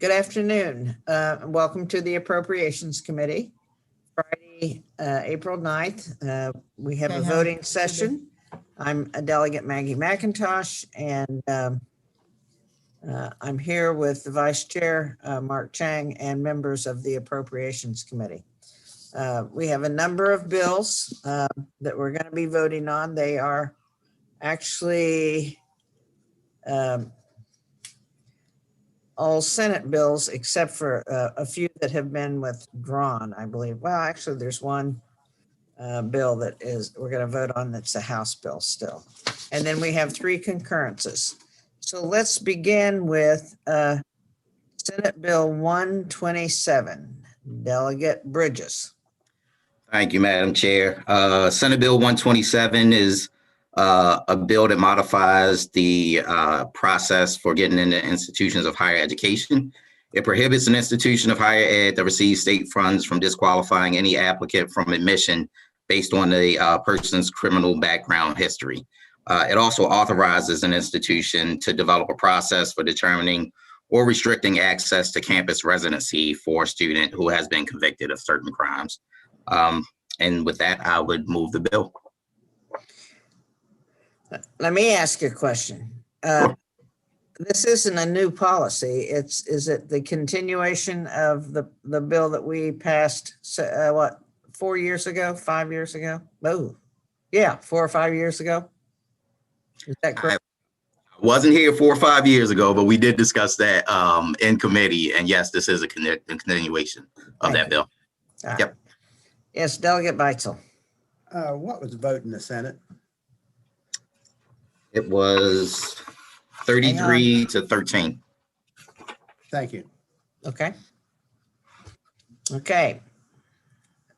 Good afternoon. Welcome to the Appropriations Committee. Friday, April 9th, we have a voting session. I'm a Delegate Maggie McIntosh, and I'm here with the Vice Chair, Mark Chang, and members of the Appropriations Committee. We have a number of bills that we're going to be voting on. They are actually all Senate bills except for a few that have been withdrawn, I believe. Well, actually, there's one bill that we're going to vote on that's a House bill still. And then we have 3 concurrences. So let's begin with Senate Bill 127. Delegate Bridges. Thank you, Madam Chair. Senate Bill 127 is a bill that modifies the process for getting into institutions of higher education. It prohibits an institution of higher ed that receives state funds from disqualifying any applicant from admission based on the person's criminal background history. It also authorizes an institution to develop a process for determining or restricting access to campus residency for a student who has been convicted of certain crimes. And with that, I would move the bill. Let me ask you a question. This isn't a new policy. Is it the continuation of the bill that we passed, 4 years ago, 5 years ago? Oh, yeah, 4 or 5 years ago. Is that correct? I wasn't here 4 or 5 years ago, but we did discuss that in committee. And yes, this is a continuation of that bill. Yep. Yes, Delegate Beitzel. What was the vote in the Senate? It was 33 to 13. Thank you. Okay. Okay.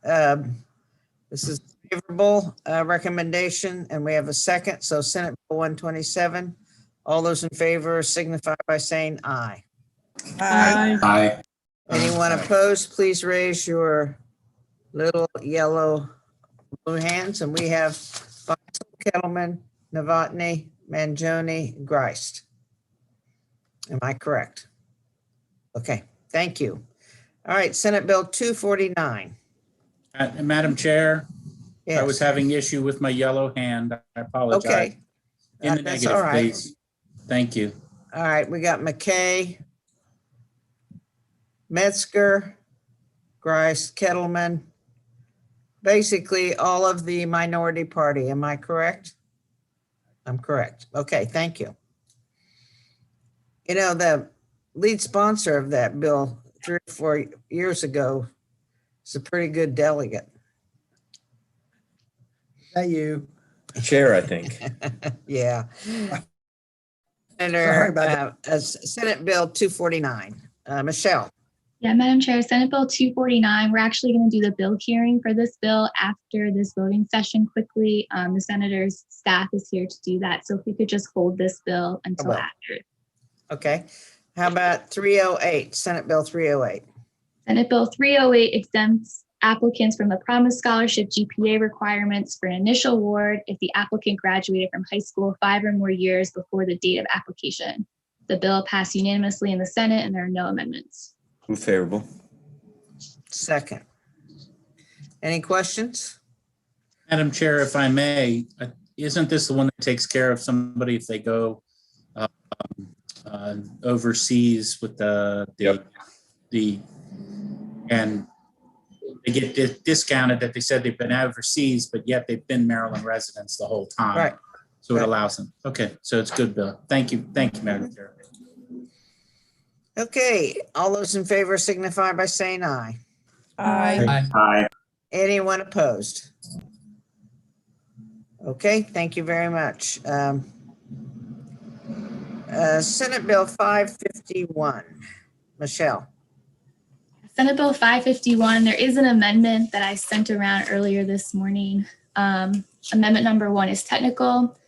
This is favorable recommendation, and we have a second. So Senate Bill 127. All those in favor signify by saying aye. Aye. Aye. Anyone opposed, please raise your little yellow blue hands. And we have Beitzel, Kettleman, Novotny, Mangione, Greist. Am I correct? Okay, thank you. All right, Senate Bill 249. Madam Chair, Yes. I was having issue with my yellow hand. I apologize. Okay. In the That's negative, all right. please. Thank you. All right, we got McKay, Metzger, Greist, Kettleman, basically all of the minority party. Am I correct? I'm correct. Okay, thank you. You know, the lead sponsor of that bill 3 or 4 years ago is a pretty good delegate. Is that you? Chair, I think. Yeah. Sorry about Senate Bill 249. Michelle. Yeah, Madam Chair, Senate Bill 249, we're actually going to do the bill hearing for this bill after this voting session quickly. The senator's staff is here to do that. So if we could just hold this bill until after. Okay. How about 308, Senate Bill 308? Senate Bill 308 exempts applicants from the Promise Scholarship GPA requirements for an initial award if the applicant graduated from high school 5 or more years before the date of application. The bill passed unanimously in the Senate and there are no amendments. Move favorable. Second. Any questions? Madam Chair, if I may, isn't this the one that takes care of somebody if they go overseas with and they get discounted that they said they've been overseas, but yet they've been Maryland residents the whole time. Right. So it allows them. Okay, so it's good, Bill. Thank you, Madam Chair. Okay, all those in favor signify by saying aye. Aye. Aye. Anyone opposed? Okay, thank you very much. Senate Bill 551. Michelle. Senate Bill 551, there is an amendment that I sent around earlier this morning. Amendment number 1 is technical.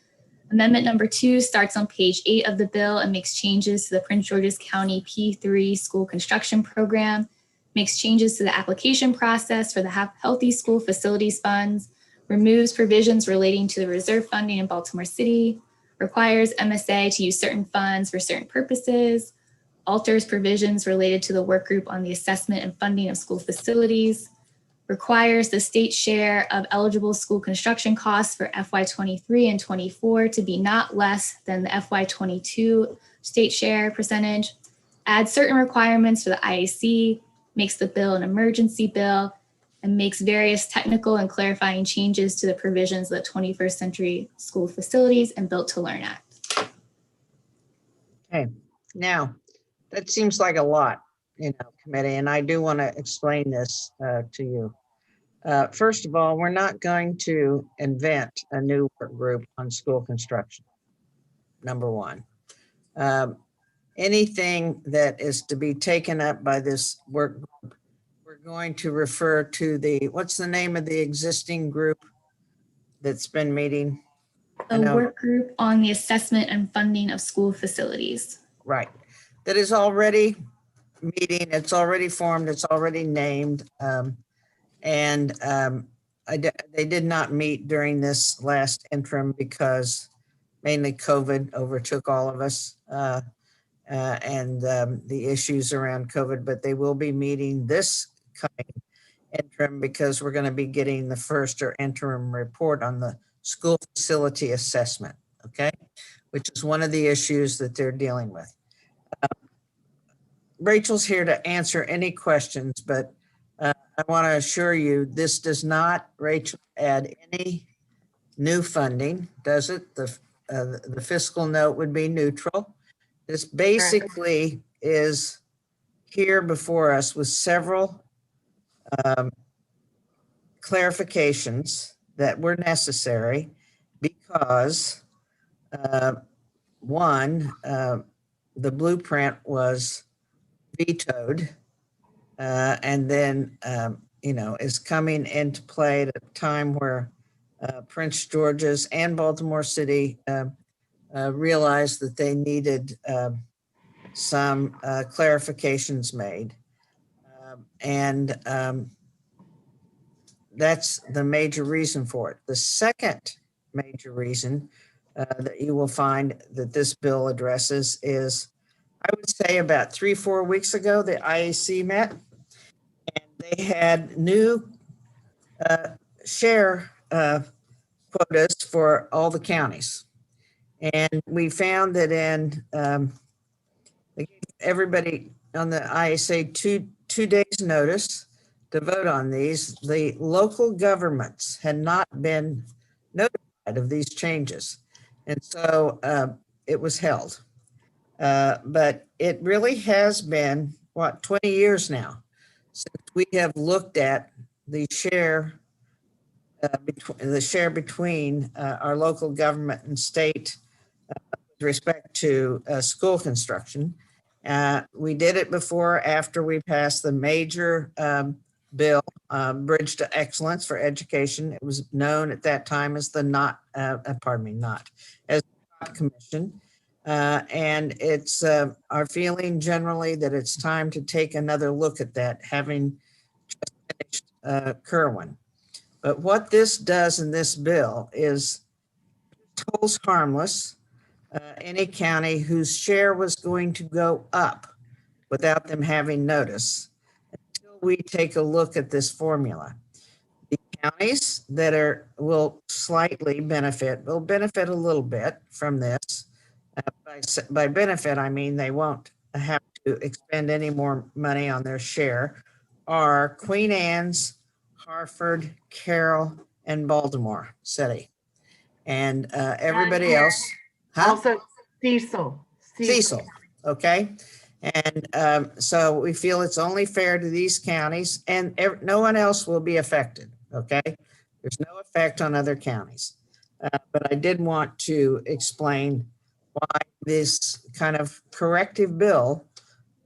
Amendment number 2 starts on page 8 of the bill and makes changes to the Prince George's County P3 school construction program, makes changes to the application process for the Healthy School Facilities Funds, removes provisions relating to the reserve funding in Baltimore City, requires MSA to use certain funds for certain purposes, alters provisions related to the work group on the assessment and funding of school facilities, requires the state share of eligible school construction costs for FY23 and 24 to be not less than the FY22 state share percentage, adds certain requirements for the IAC, makes the bill an emergency bill, and makes various technical and clarifying changes to the provisions of the 21st Century School Facilities and Built to Learn Act. Okay, now, that seems like a lot, committee, and I do want to explain this to you. First of all, we're not going to invent a new work group on school construction, number one. Anything that is to be taken up by this work group, we're going to refer to what's the name of the existing group that's been meeting? I The know. work group on the assessment and funding of school facilities. Right, that is already meeting, it's already formed, it's already named. They did not meet during this last interim because mainly COVID overtook all of us and the issues around COVID, but they will be meeting this coming interim because we're going to be getting the first or interim report on the school facility assessment, okay? Which is one of the issues that they're dealing with. Rachel's here to answer any questions, but I want to assure you, this does not, Rachel, add any new funding, does it? The fiscal note would be neutral. This basically is here before us with several clarifications that were necessary because one, the blueprint was vetoed and then, is coming into play at a time where Prince George's and Baltimore City realized that they needed some clarifications made. That's the major reason for it. The second major reason that you will find that this bill addresses is, I would say about 3-4 weeks ago, the IAC met and they had new share quotas for all the counties. And we found that they gave everybody on the IAC two days notice to vote on these. The local governments had not been notified of these changes. And so it was held. But it really has been, 20 years now since we have looked at the share between our local government and state with respect to school construction. We did it before, after we passed the major bill, Bridge to Excellence for Education. It was known at that time as the Commission. And it's our feeling generally that it's time to take another look at that, having just finished Kerwin. But what this does in this bill is holds harmless any county whose share was going to go up without them having notice until we take a look at this formula. The counties that will slightly benefit, will benefit a little bit from this. By benefit, I mean they won't have to expend any more money on their share, are Queen Anne's, Hartford, Carroll, and Baltimore City. And everybody else. Huh? Also Cecil. Okay. And so we feel it's only fair to these counties and no one else will be affected. Okay. There's no effect on other counties. But I did want to explain why this kind of corrective bill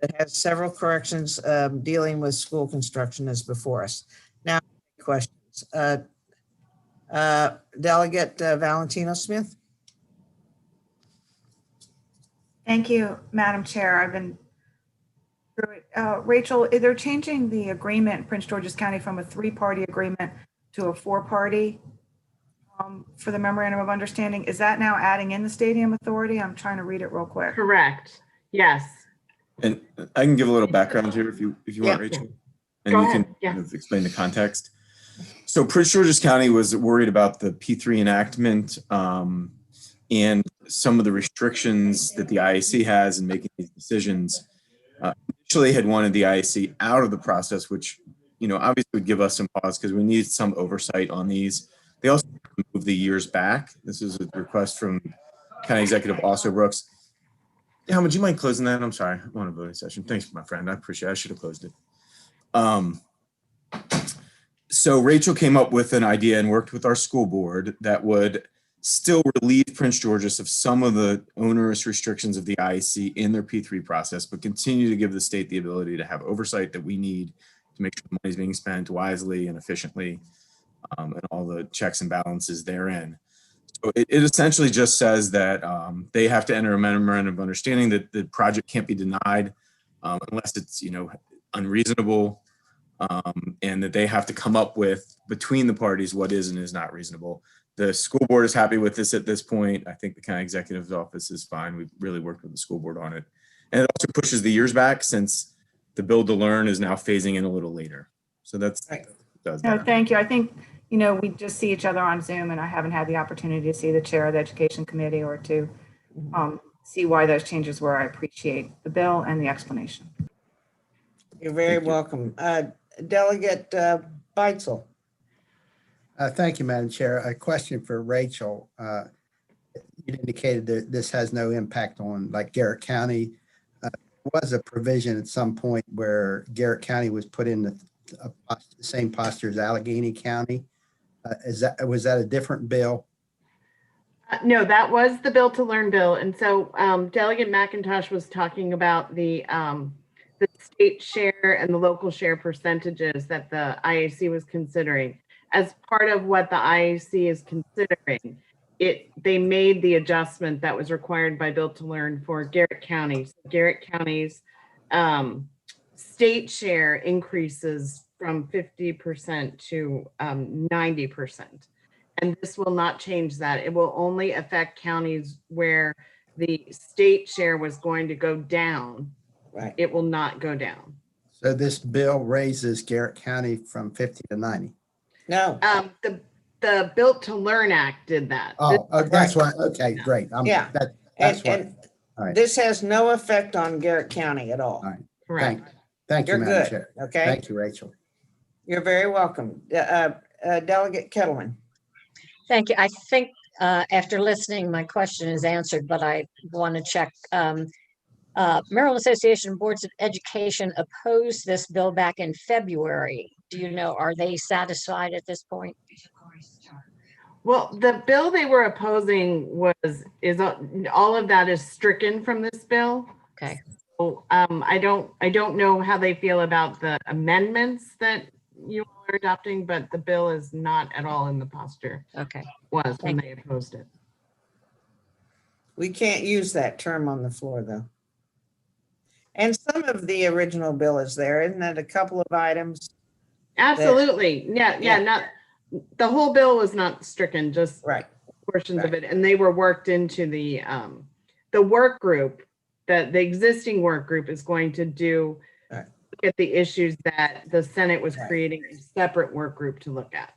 that has several corrections dealing with school construction is before us. Now, questions. Delegate Valentino Smith. Thank you, Madam Chair. I've been through it. Rachel, they're changing the agreement in Prince George's County from a 3-party agreement to a 4-party for the memorandum of understanding. Is that now adding in the stadium authority? I'm trying to read it real quick. Correct. Yes. And I can give a little background here if you want, Yeah. Rachel. And Go you ahead, can yeah. kind of explain the context. So Prince George's County was worried about the P3 enactment and some of the restrictions that the IAC has in making these decisions. Initially had wanted the IAC out of the process, which, obviously would give us some pause because we need some oversight on these. They also moved the years back. This is a request from County Executive Also Brooks. Yeah, would you mind closing that? I'm sorry. I want a voting session. Thanks, my friend. I appreciate it. I should have closed it. So Rachel came up with an idea and worked with our school board that would still relieve Prince George's of some of the onerous restrictions of the IEC in their P3 process, but continue to give the state the ability to have oversight that we need to make sure the money is being spent wisely and efficiently, and all the checks and balances therein. So it essentially just says that they have to enter a memorandum of understanding that the project can't be denied unless it's unreasonable, and that they have to come up with between the parties what is and is not reasonable. The school board is happy with this at this point. I think the county executive's office is fine. We've really worked with the school board on it. And it also pushes the years back since the build to learn is now phasing in a little later. So that's, Right. does No, that. thank you. I think, we just see each other on Zoom and I haven't had the opportunity to see the chair of the education committee or to see why those changes were. I appreciate the bill and the explanation. You're very Thank you. welcome. Delegate Beitzel. Thank you, Madam Chair. A question for Rachel. You indicated that this has no impact on like Garrett County. Was a provision at some point where Garrett County was put in the same posture as Allegheny County. Was that a different bill? No, that was the Bill to Learn bill. And so Delegate McIntosh was talking about the state share and the local share percentages that the IAC was considering. As part of what the IAC is considering, they made the adjustment that was required by Bill to Learn for Garrett County. So Garrett County's state share increases from 50% to 90%. And this will not change that. It will only affect counties where the state share was going to go down. Right. It will not go down. So this bill raises Garrett County from 50 to 90. No. The Built to Learn Act did that. Oh, that's why. Okay, great. Yeah. That's why. And All right. this has no effect on Garrett County at all. All right. Correct. Thank you, You're Madam good. Chair. Okay. Thank you, Rachel. You're very welcome. Delegate Kettleman. Thank you. I think after listening, my question is answered, but I want to check. Maryland Association of Boards of Education opposed this bill back in February. Do you know, are they satisfied at this point? Well, the bill they were opposing is all of that is stricken from this bill. Okay. So, I don't know how they feel about the amendments that you all are adopting, but the bill is not at all in the posture Okay. it was when they opposed it. We can't use that term on the floor, though. And some of the original bill is there, isn't it? A couple of items. Absolutely. Yeah. Yeah. Not the whole bill was not stricken, just Right. portions of Right. it, and they were worked into the work group. That the existing work group is going to do Right. look at the issues that the Senate was Right. creating a separate work group to look at.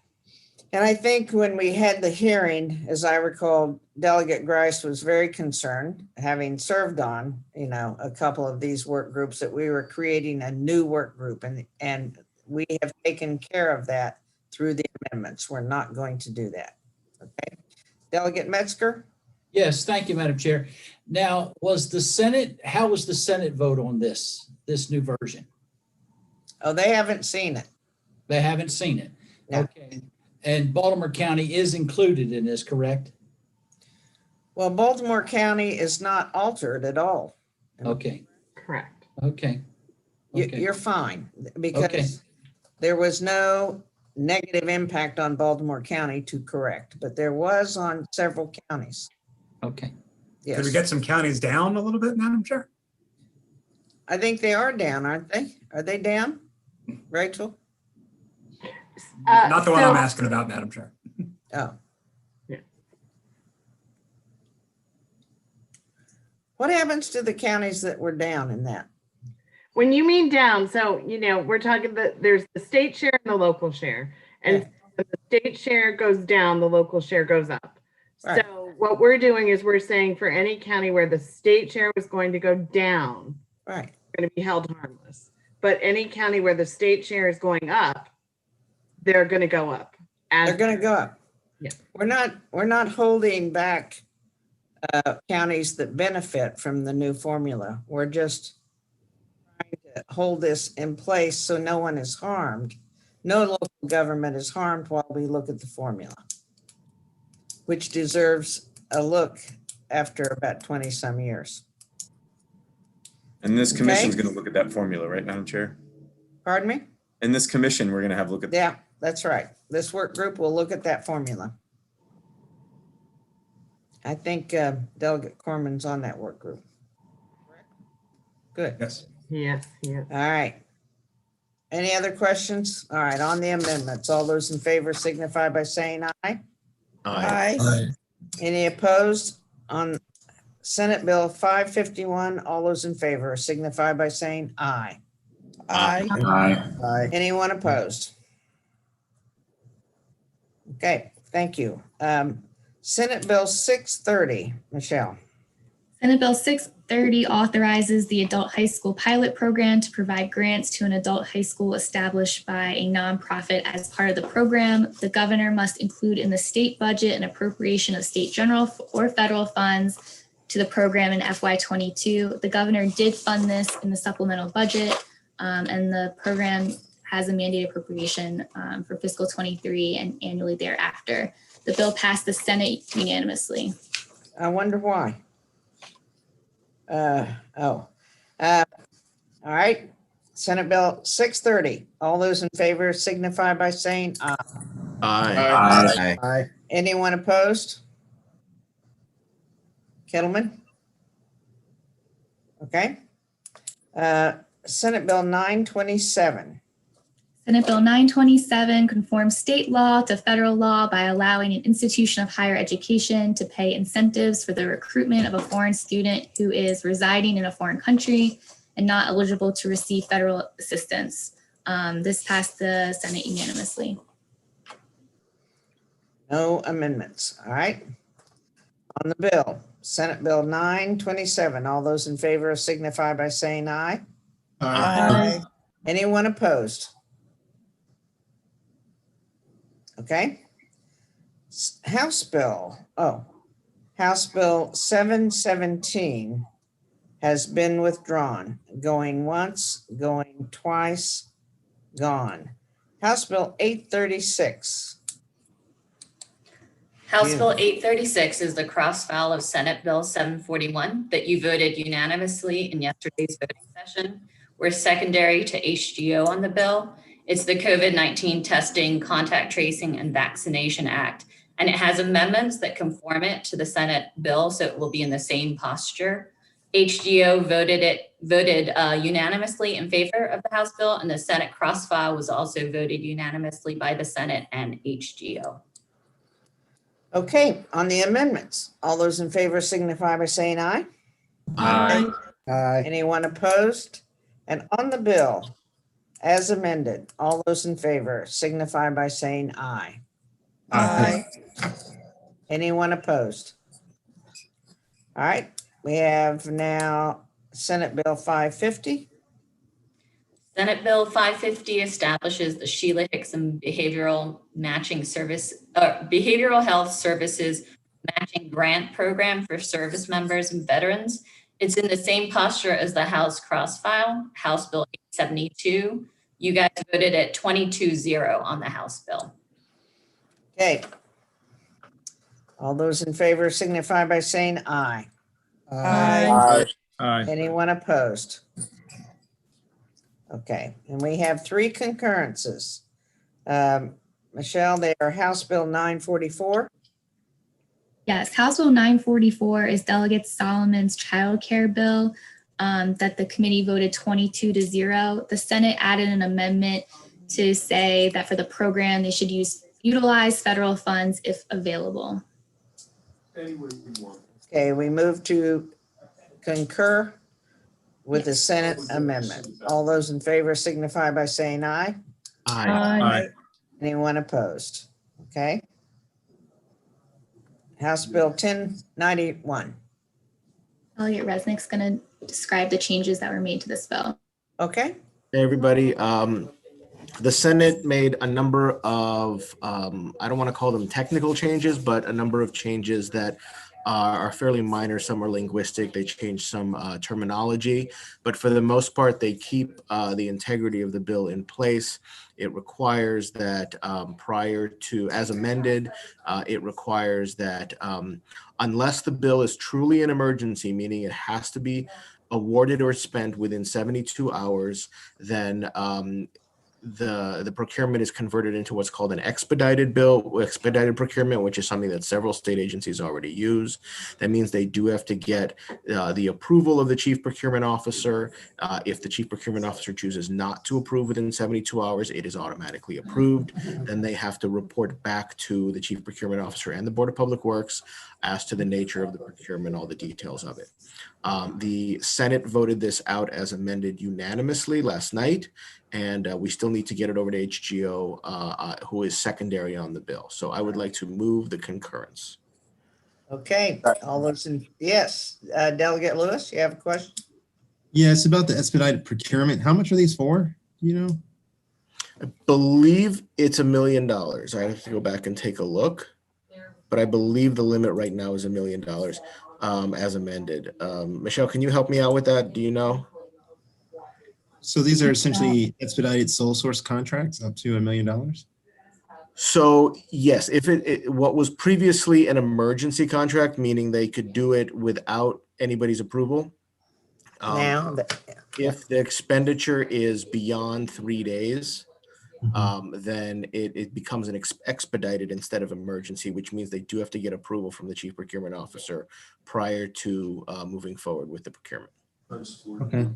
And I think when we had the hearing, as I recall, Delegate Grice was very concerned, having served on, a couple of these work groups, that we were creating a new work group, and we have taken care of that through the amendments. We're not going to do that. Okay. Delegate Metzger? Yes, thank you, Madam Chair. Now, how was the Senate vote on this new version? Oh, they haven't seen it. They haven't seen it. No. Okay. And Baltimore County is included in this, correct? Well, Baltimore County is not altered at all. Okay, Correct. okay. Okay. You're fine, Okay. because there was no negative impact on Baltimore County to correct, but there was on several counties. Okay. Yes. Did we get some counties down a little bit, Madam Chair? I think they are down, aren't they? Are they down, Rachel? Not the one I'm asking about, Madam Chair. Oh. Yeah. What happens to the counties that were down in that? When you mean down, so, we're talking there's the state share and the local share. And when the state share goes down, the local share goes up. Right. So what we're doing is we're saying for any county where the state share was going to go down, Right. going to be held harmless. But any county where the state share is going up, they're going to go up. They're going to go up. Yeah. We're not holding back counties that benefit from the new formula. We're just trying to hold this in place so no one is harmed. No local government is harmed while we look at the formula, which deserves a look after about 20 some years. And this commission's Okay. going to look at that formula, right, Madam Chair? Pardon me? In this commission, we're going to have a look at. Yeah, that's right. This work group will look at that formula. I think Delegate Corman's on that work group. Good. Yes. Yes, yes. All right. Any other questions? All right, on the amendments, all those in favor signify by saying aye. Aye. Any opposed? On Senate Bill 551, all those in favor signify by saying aye. Aye. Aye. Anyone opposed? Okay, thank you. Senate Bill 630, Michelle. Senate Bill 630 authorizes the adult high school pilot program to provide grants to an adult high school established by a nonprofit as part of the program. The governor must include in the state budget an appropriation of state general or federal funds to the program in FY22. The governor did fund this in the supplemental budget, and the program has a mandated appropriation for fiscal 23 and annually thereafter. The bill passed the Senate unanimously. I wonder why. All right. Senate Bill 630. All those in favor signify by saying aye. Aye. Aye. Anyone opposed? Kettleman? Okay. Senate Bill 927. Senate Bill 927 conforms state law to federal law by allowing an institution of higher education to pay incentives for the recruitment of a foreign student who is residing in a foreign country and not eligible to receive federal assistance. This passed the Senate unanimously. No amendments. All right. On the bill, Senate Bill 927. All those in favor signify by saying aye. Aye. Anyone opposed? Okay. House Bill 717 has been withdrawn, going once, going twice, gone. House Bill 836. House Bill 836 is the crossfile of Senate Bill 741 that you voted unanimously in yesterday's voting session. We're secondary to HGO on the bill. It's the COVID-19 Testing, Contact Tracing, and Vaccination Act, and it has amendments that conform it to the Senate bill, so it will be in the same posture. HGO voted unanimously in favor of the House bill, and the Senate crossfile was also voted unanimously by the Senate and HGO. Okay, on the amendments, all those in favor signify by saying aye. Aye. Aye. Anyone opposed? And on the bill, as amended, all those in favor signify by saying aye. Aye. Anyone opposed? All right, we have now Senate Bill 550. Senate Bill 550 establishes the Sheila Hickson Behavioral Health Services Matching Grant Program for service members and veterans. It's in the same posture as the House crossfile, House Bill 872. You guys voted at 22-0 on the House bill. Okay. All those in favor signify by saying aye. Aye. Aye. Anyone opposed? Okay, and we have three concurrences. Michelle, they are House Bill 944. Yes, House Bill 944 is Delegate Solomon's childcare bill that the committee voted 22-0. The Senate added an amendment to say that for the program, they should utilize federal funds if available. Okay, we move to concur with the Senate amendment. All those in favor signify by saying aye. Aye. Anyone opposed? Okay. House Bill 1091. Elliot Resnick's going to describe the changes that were made to this bill. Okay. Hey, everybody. The Senate made a number of, I don't want to call them technical changes, but a number of changes that are fairly minor. Some are linguistic. They change some terminology, but for the most part, they keep the integrity of the bill in place. It requires that prior to, as amended, it requires that unless the bill is truly an emergency, meaning it has to be awarded or spent within 72 hours, then the procurement is converted into what's called an expedited procurement, which is something that several state agencies already use. That means they do have to get the approval of the chief procurement officer. If the chief procurement officer chooses not to approve within 72 hours, it is automatically approved. Then they have to report back to the chief procurement officer and the Board of Public Works as to the nature of the procurement, all the details of it. The Senate voted this out as amended unanimously last night, and we still need to get it over to HGO, who is secondary on the bill. So I would like to move the concurrence. Okay. All those in, yes. Delegate Lewis, you have a question? Yeah, it's about the expedited procurement. How much are these for? Do you know? I believe it's $1 million. I have to go back and take a look, but I believe the limit right now is $1 million as amended. Michelle, can you help me out with that? Do you know? So these are essentially expedited sole source contracts up to $1 million? So yes, if what was previously an emergency contract, meaning they could do it without anybody's approval. Now, if the expenditure is beyond 3 days, then it becomes an expedited instead of emergency, which means they do have to get approval from the chief procurement officer prior to moving forward with the procurement. Okay.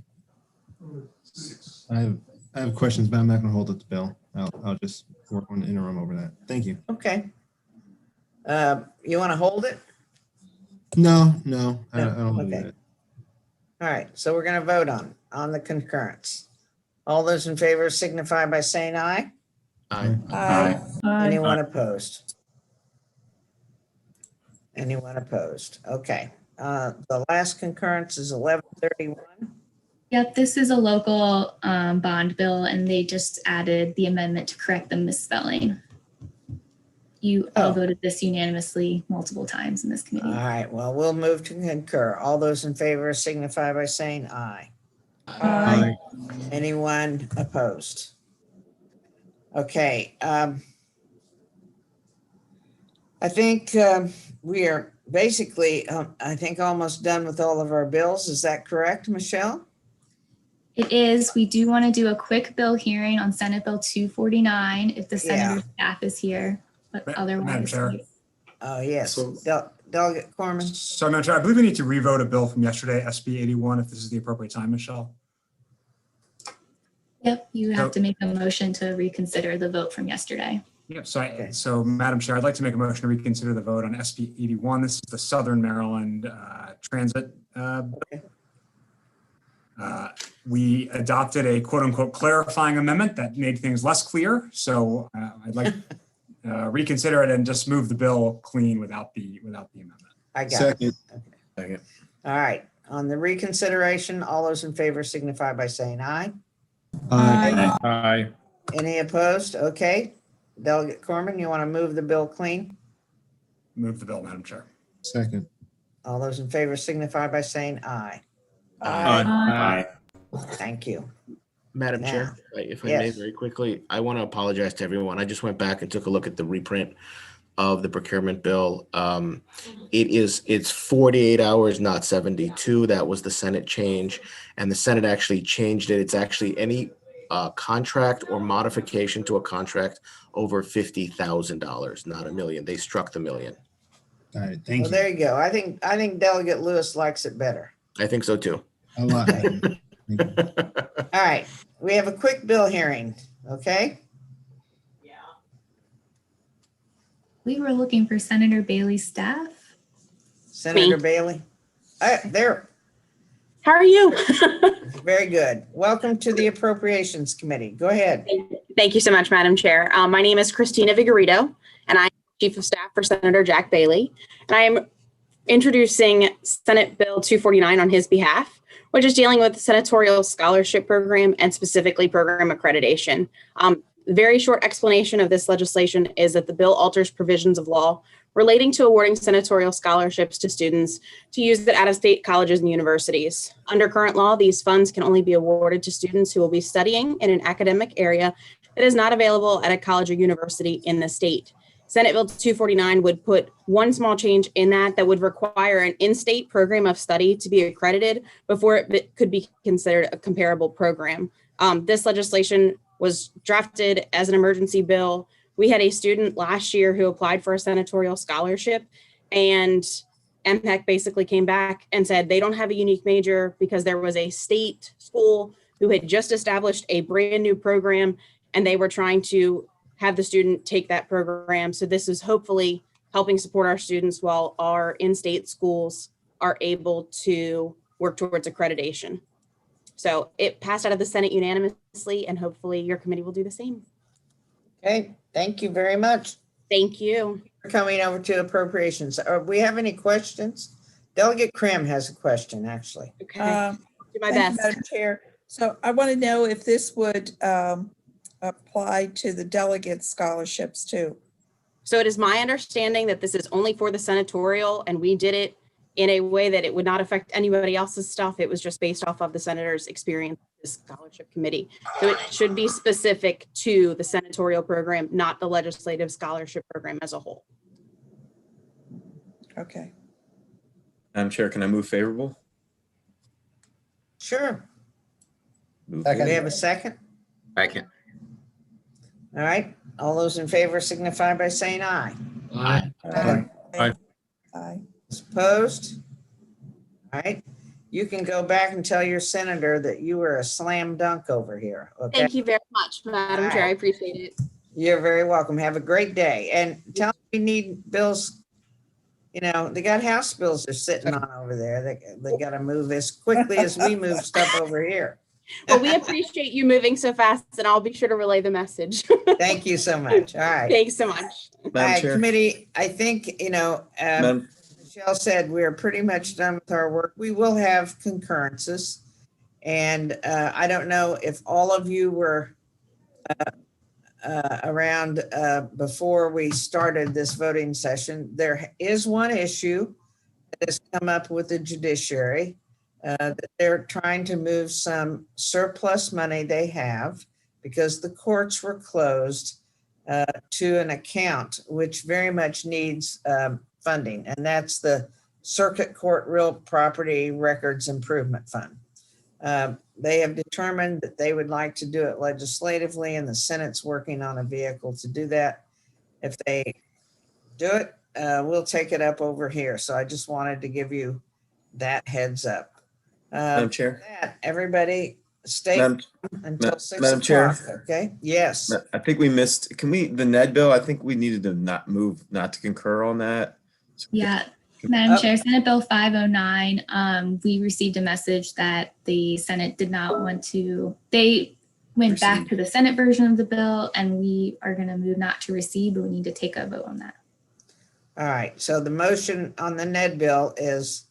I have questions, but I'm not going to hold up the bill. I'll just work on the interim over that. Thank you. okay. You want to hold it? No, I don't want to Okay. do that. All right. So we're going to vote on the concurrence. All those in favor signify by saying aye. Aye. Anyone opposed? Anyone opposed? Okay. The last concurrence is 1131. Yep, this is a local bond bill, and they just added the amendment to correct the misspelling. You all voted this unanimously multiple times in this committee. All right. Well, we'll move to concur. All those in favor signify by saying aye. Aye. Anyone opposed? Okay. I think we are basically, I think, almost done with all of our bills. Is that correct, Michelle? It is. We do want to do a quick bill hearing on Senate Bill 249 if the senator's staff is here, but otherwise. Madam Chair. Oh, yes. So- Delegate Corman. So, Madam Chair, I believe we need to revote a bill from yesterday, SB 81, if this is the appropriate time, Michelle. Yep, you have to make a motion to reconsider the vote from yesterday. Yep. So Madam Chair, I'd like to make a motion to reconsider the vote on SB 81. This is the Southern Maryland Transit. We adopted a quote unquote clarifying amendment that made things less clear. So I'd like reconsider it and just move the bill clean without the amendment. I got Second. it. Okay. All right. On the reconsideration, all those in favor signify by saying aye. Aye. Aye. Any opposed? Okay. Delegate Corman, you want to move the bill clean? Move the bill, Madam Chair. Second. All those in favor signify by saying aye. Aye. Thank you. Madam Now, Chair, if I may yes. very quickly, I want to apologize to everyone. I just went back and took a look at the reprint of the procurement bill. It's 48 hours, not 72. That was the Senate change, and the Senate actually changed it. It's actually any contract or modification to a contract over $50,000, not $1 million. They struck the $1 million. All right. Thank Well, you. there you go. I think Delegate Lewis likes it better. I think so too. A lot. Thank you. All right. We have a quick bill hearing. Okay. We were looking for Senator Bailey's staff. Senator Bailey. There. How are you? Very good. Welcome to the Appropriations Committee. Go ahead. Thank you so much, Madam Chair. My name is Christina Vigorito, and I'm Chief of Staff for Senator Jack Bailey. And I am introducing Senate Bill 249 on his behalf, which is dealing with the Senatorial Scholarship Program and specifically program accreditation. Very short explanation of this legislation is that the bill alters provisions of law relating to awarding senatorial scholarships to students to use at out-of-state colleges and universities. Under current law, these funds can only be awarded to students who will be studying in an academic area that is not available at a college or university in the state. Senate Bill 249 would put one small change in that would require an in-state program of study to be accredited before it could be considered a comparable program. This legislation was drafted as an emergency bill. We had a student last year who applied for a senatorial scholarship, and MPEC basically came back and said they don't have a unique major because there was a state school who had just established a brand new program and they were trying to have the student take that program. So this is hopefully helping support our students while our in-state schools are able to work towards accreditation. So it passed out of the Senate unanimously, and hopefully your committee will do the same. Okay, thank you very much Thank you. for coming over to appropriations. We have any questions? Delegate Krim has a question, actually. Okay. Do my best. Madam Chair. So I want to know if this would apply to the delegate scholarships too. So it is my understanding that this is only for the senatorial, and we did it in a way that it would not affect anybody else's stuff. It was just based off of the senator's experience with the scholarship committee. So it should be specific to the senatorial program, not the legislative scholarship program as a whole. Okay. Madam Chair, can I move favorable? Sure. Move Do we favorable. have a second? Second. All right. All those in favor signify by saying aye. Aye. Aye. Opposed? All right. You can go back and tell your senator that you were a slam dunk over here. Okay. Thank you very much, Madam Chair. I appreciate it. You're very welcome. Have a great day. And tell them we need bills. You know, they got House bills they're sitting on over there. They got to move as quickly as we move stuff over here. Well, we appreciate you moving so fast, and I'll be sure to relay the message. Thank you so much. All right. Thanks so much. All right, committee, I think, Madam- Michelle said we're pretty much done with our work. We will have concurrences. And I don't know if all of you were around before we started this voting session. There is one issue that has come up with the judiciary. That they're trying to move some surplus money they have because the courts were closed to an account which very much needs funding, and that's the Circuit Court Real Property Records Improvement Fund. They have determined that they would like to do it legislatively, and the Senate's working on a vehicle to do that. If they do it, we'll take it up over here. So I just wanted to give you that heads up. Madam Chair. Everybody stay until 6 Madam Chair. o'clock, okay? Yes. I think we missed, the Ned bill, I think we needed to not to concur on that. Yeah, Madam Chair, Senate Bill 509, we received a message that the Senate did not want to, they went back to the Senate version of the bill, and we are going to move not to receive, but we need to take a vote on that. All right, so the motion on the Ned bill is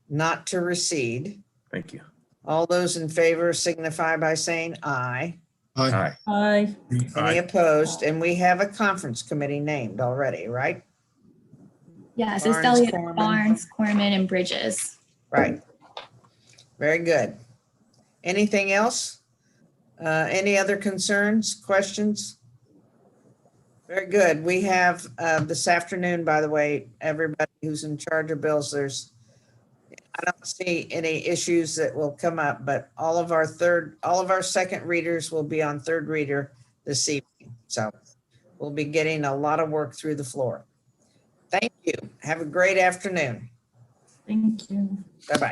not to recede. Thank you. All those in favor signify by saying aye. Aye. Aye. Any opposed? And we have a conference committee named already, right? Yeah, so it's Barnes, Delegate Corman. Barnes, Corman, and Bridges. Right. Very good. Anything else? Any other concerns, questions? Very good. We have this afternoon, by the way, everybody who's in charge of bills, I don't see any issues that will come up, but all of our second readers will be on third reader this evening. So we'll be getting a lot of work through the floor. Thank you. Have a great afternoon. Thank you. Bye-bye.